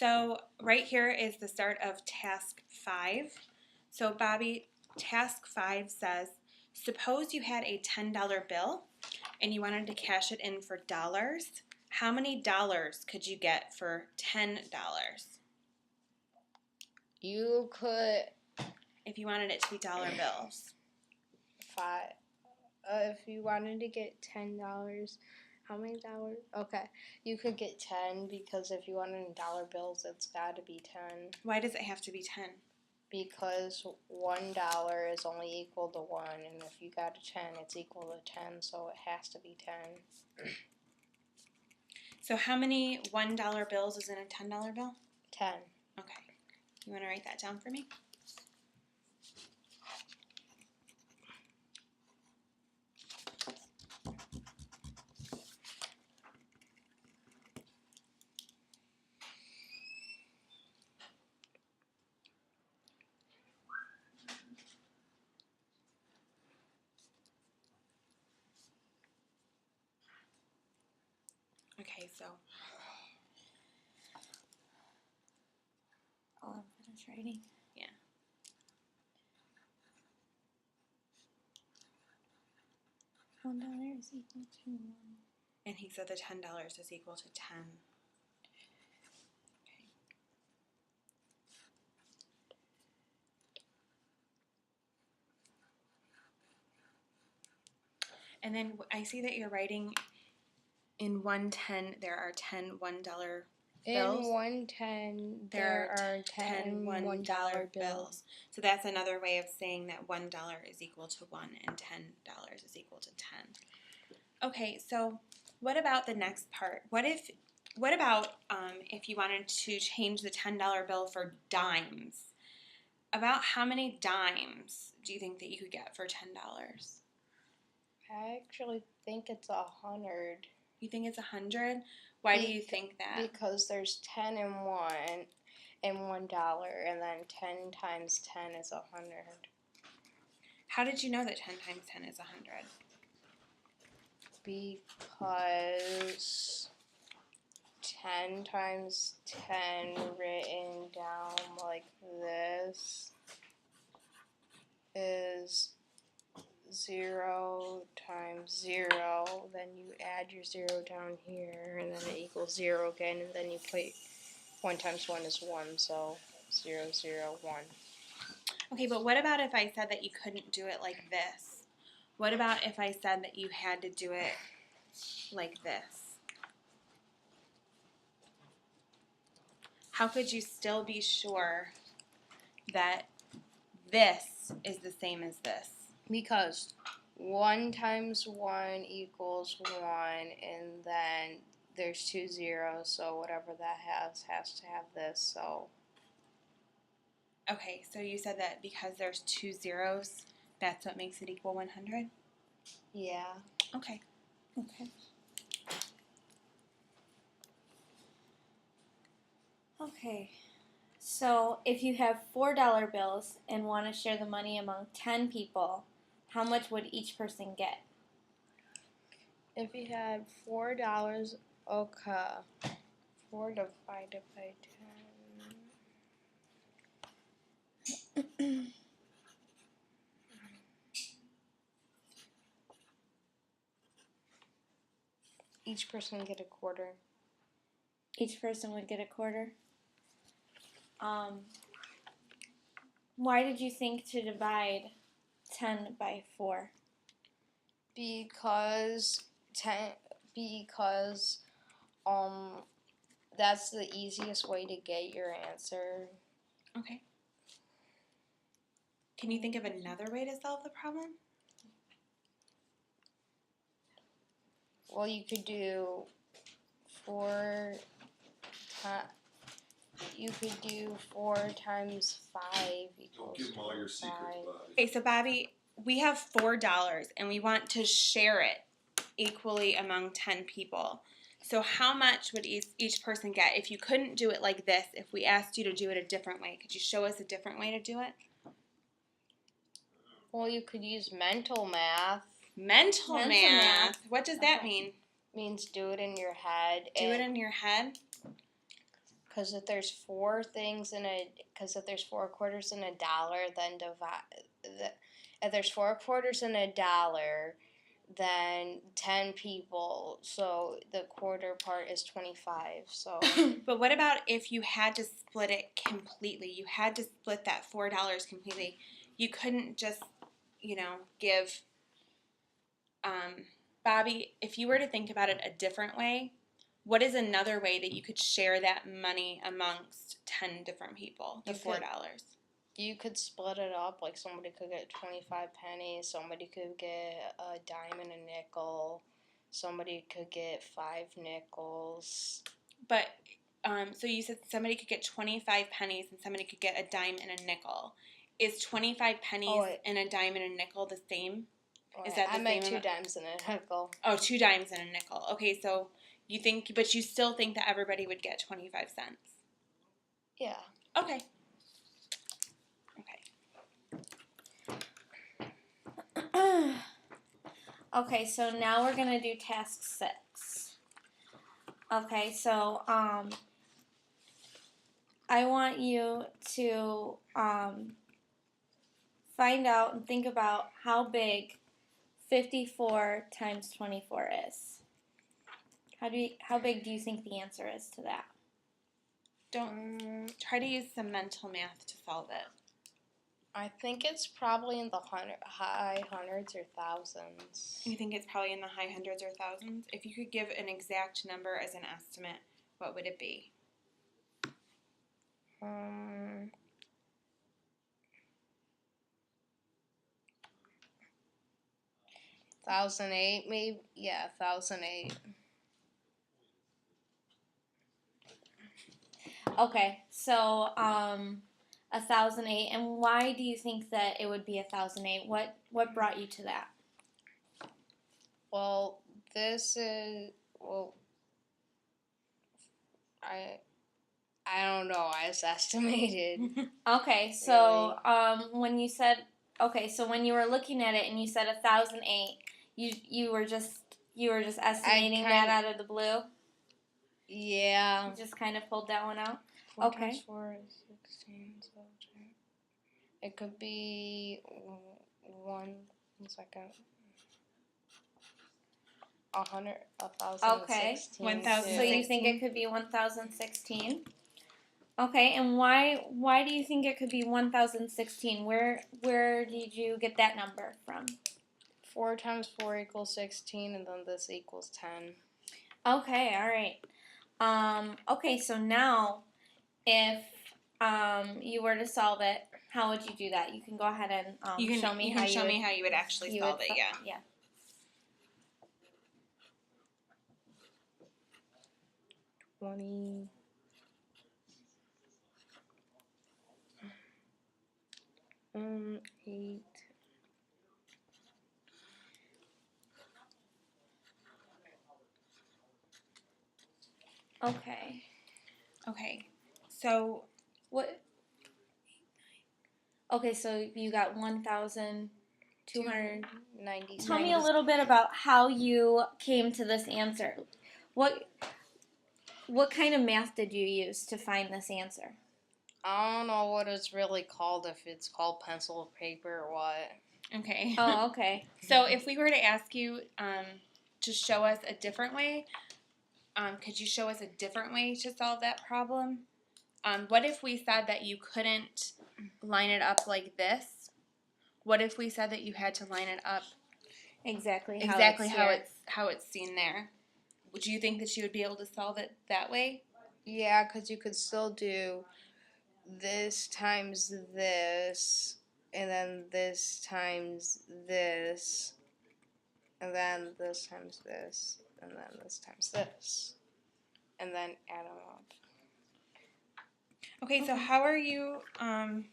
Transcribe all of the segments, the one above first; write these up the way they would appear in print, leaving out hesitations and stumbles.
So right here is the start of task 5. So Bobby, task 5 says, suppose you had a $10 bill and you wanted to cash it in for dollars. How many dollars could you get for $10? You could, if you wanted it to be dollar bills. If you wanted to get $10, how many dollars? Okay, you could get 10 because if you wanted dollar bills, it's got to be 10. Why does it have to be 10? Because $1 is only equal to 1, and if you got a 10, it's equal to 10, so it has to be 10. So how many $1 bills is in a $10 bill? 10. Okay. You want to write that down for me? Okay, so I'll finish writing. Yeah. $1 is equal to 1. And he said the $10 is equal to 10. Okay. And then I see that you're writing in 110 there are 10 $1 bills. In 110 there are 10 $1 bills. So that's another way of saying that $1 is equal to 1 and $10 is equal to 10. Okay, so what about the next part? What about if you wanted to change the $10 bill for dimes? About how many dimes do you think that you could get for $10? I actually think it's 100. You think it's 100? Why do you think that? Because there's 10 in $1, and then 10 times 10 is 100. How did you know that 10 times 10 is 100? Because 10 times 10 written down like this is 0 times 0, then you add your 0 down here, and then it equals 0 again, and then you put 1 times 1 is 1, so 0, 0, 1. Okay, but what about if I said that you couldn't do it like this? What about if I said that you had to do it like this? How could you still be sure that this is the same as this? Because 1 times 1 equals 1, and then there's 2 zeros, so whatever that has to have this, so. Okay, so you said that because there's 2 zeros, that's what makes it equal 100? Yeah. Okay. Okay. Okay. So if you have $4 bills and want to share the money among 10 people, how much would each person get? If you had $4, okay. 4 divided by 10. Each person would get a quarter. Each person would get a quarter. Why did you think to divide 10 by 4? Because that's the easiest way to get your answer. Okay. Can you think of another way to solve the problem? Well, you could do 4 times 5 equals Don't give them all your secrets, 5. Bobby. Okay, so Bobby, we have $4 and we want to share it equally among 10 people. So how much would each person get if you couldn't do it like this, if we asked you to do it a different way? Could you show us a different way to do it? Well, you could use mental math. Mental math? What does that mean? Means do it in your head. Do it in your head? Because if there's four things if there's 4 quarters in a dollar, then if there's 4 quarters in a dollar, then 10 people, so the quarter part is 25, so. But what about if you had to split it completely? You had to split that $4 completely. You couldn't just, give, Bobby, if you were to think about it a different way, what is another way that you could share that money amongst 10 different people, the $4? You could split it up, like somebody could get 25 pennies, somebody could get a dime and a nickel, somebody could get 5 nickels. But, so you said somebody could get 25 pennies and somebody could get a dime and a nickel. Is 25 pennies and a dime and a nickel the same? Is that the same? I meant 2 dimes and a nickel. Oh, 2 dimes and a nickel. Okay, so you think, but you still think that everybody would get 25 cents? Yeah. Okay. Okay, so now we're gonna do task 6. Okay, so I want you to find out and think about how big 54 times 24 is. How big do you think the answer is to that? Don't try to use some mental math to solve it. I think it's probably in the high hundreds or thousands. You think it's probably in the high hundreds or thousands? If you could give an exact number as an estimate, what would it be? 1,008 maybe? Yeah, 1,008. Okay, so 1,008, and why do you think that it would be 1,008? What brought you to that? Well, I don't know. I just estimated. Okay, so when you said so when you were looking at it and you said 1,008, you were just estimating that out of the blue. Yeah. You just kind of pulled that one out. 4 Okay. times 4 is 16. So it could be 1 second. 1,016. Okay. 1,016. So you think it could be 1,016? Okay, and why do you think it could be 1,016? Where did you get that number from? 4 times 4 equals 16, and then this equals 10. Okay, all right. Okay, so now if you were to solve it, how would you do that? You can go ahead and show me how you would actually solve it. Yeah. Yeah. 20. Eight. Okay. Okay. So what? Okay, so you got 1,290. Tell me a little bit about how you came to this answer. What kind of math did you use to find this answer? I don't know what it's really called, if it's called pencil or paper or what. Okay. Oh, okay. So if we were to ask you to show us a different way, could you show us a different way to solve that problem? What if we said that you couldn't line it up like this? What if we said that you had to line it up exactly how it's seen there? Would you think that you would be able to solve it that way? Yeah, because you could still do this times this, and then this times this, and then this times this, and then this times this, and then add them up. Okay, so how are you? Do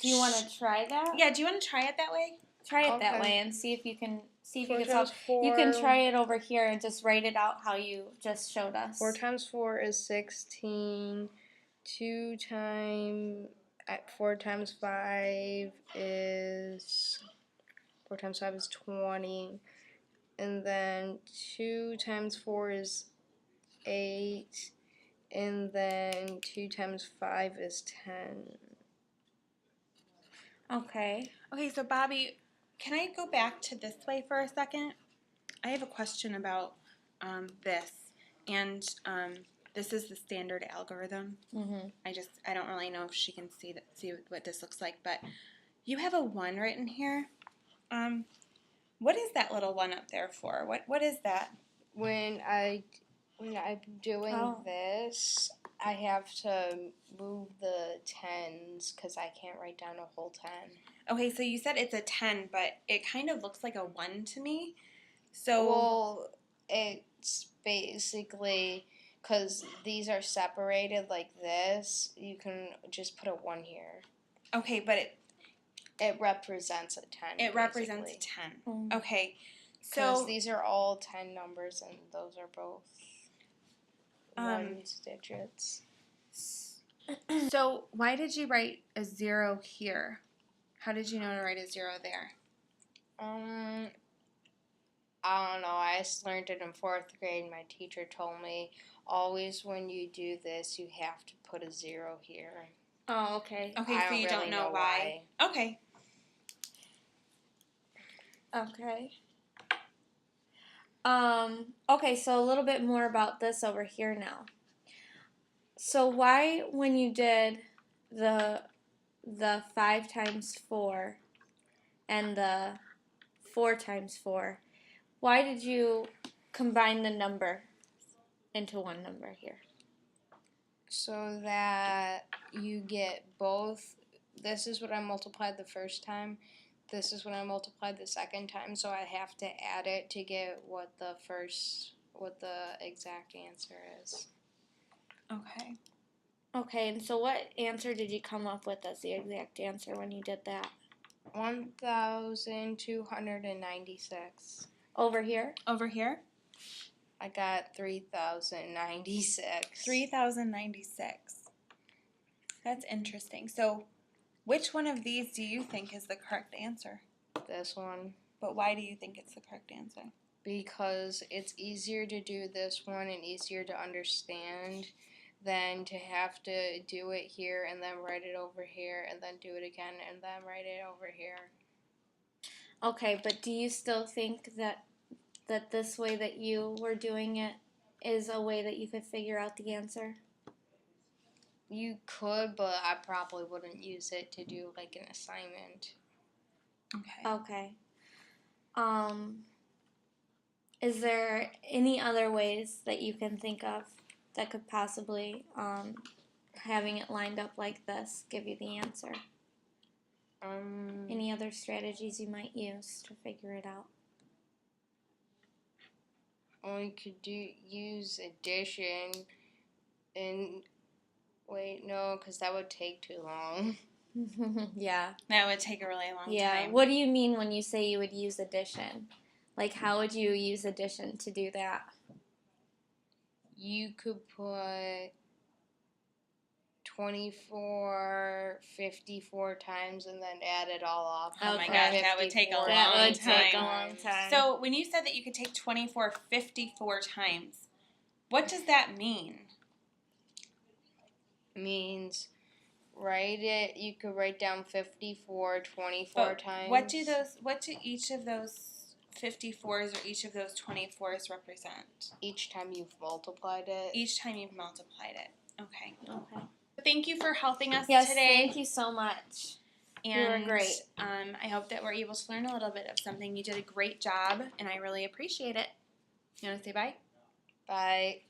you want to try that? Yeah, do you want to try it that way? Try it that way and see if you can solve. 4. You can try it over here and just write it out how you just showed us. 4 times 4 is 16. 4 times 5 is 20, and then 2 times 4 is 8, And then 2 times 5 is 10. Okay. Okay, so Bobby, can I go back to this way for a second? I have a question about this, and this is the standard algorithm. Mhm. I don't really know if she can see what this looks like, but you have a 1 written here. What is that little 1 up there for? What is that? When I'm doing this, I have to move the tens because I can't write down a whole 10. Okay, so you said it's a 10, but it kind of looks like a 1 to me. So Well, it's basically because these are separated like this. You can just put a 1 here. okay, but It represents a 10. it represents a 10. Mm. Okay, Because so these are all 10 numbers and those are both ones digits. So why did you write a 0 here? How did you know to write a 0 there? I don't know. I just learned it in 4th grade. My teacher told me always when you do this, you have to put a 0 here. Oh, okay. Okay, so you don't know why. Okay. Okay. Okay, so a little bit more about this over here now. So why, when you did the 5 times 4 and the 4 times 4, why did you combine the number into one number here? So that you get both. This is what I multiplied the first time. This is what I multiplied the second time. So I have to add it to get what the exact answer is. Okay. Okay, and so what answer did you come up with as the exact answer when you did that? 1,296. Over here? Over here? I got 3,096. 3,096. That's interesting. So which one of these do you think is the correct answer? This one. But why do you think it's the correct answer? Because it's easier to do this one and easier to understand than to have to do it here and then write it over here and then do it again and then write it over here. Okay, but do you still think that this way that you were doing it is a way that you could figure out the answer? You could, but I probably wouldn't use it to do like an assignment. Okay. Is there any other ways that you can think of that could possibly, having it lined up like this, give you the answer? Any other strategies you might use to figure it out? Or you could use addition and wait, no, because that would take too long. Yeah. That would take a really long time. What do you mean when you say you would use addition? Like, how would you use addition to do that? You could put 24, 54 times and then add it all up. Oh my gosh, that would take a long time. That would take a long time. So when you said that you could take 24, 54 times, what does that mean? Means you could write down 54 24 times. What do each of those 54s or each of those 24s represent? Each time you've multiplied it. Each time you've multiplied it. Okay. Thank you for helping us yes, today. Thank you so much. And you were great. I hope that we're able to learn a little bit of something. You did a great job, and I really appreciate it. You want to say bye? Bye.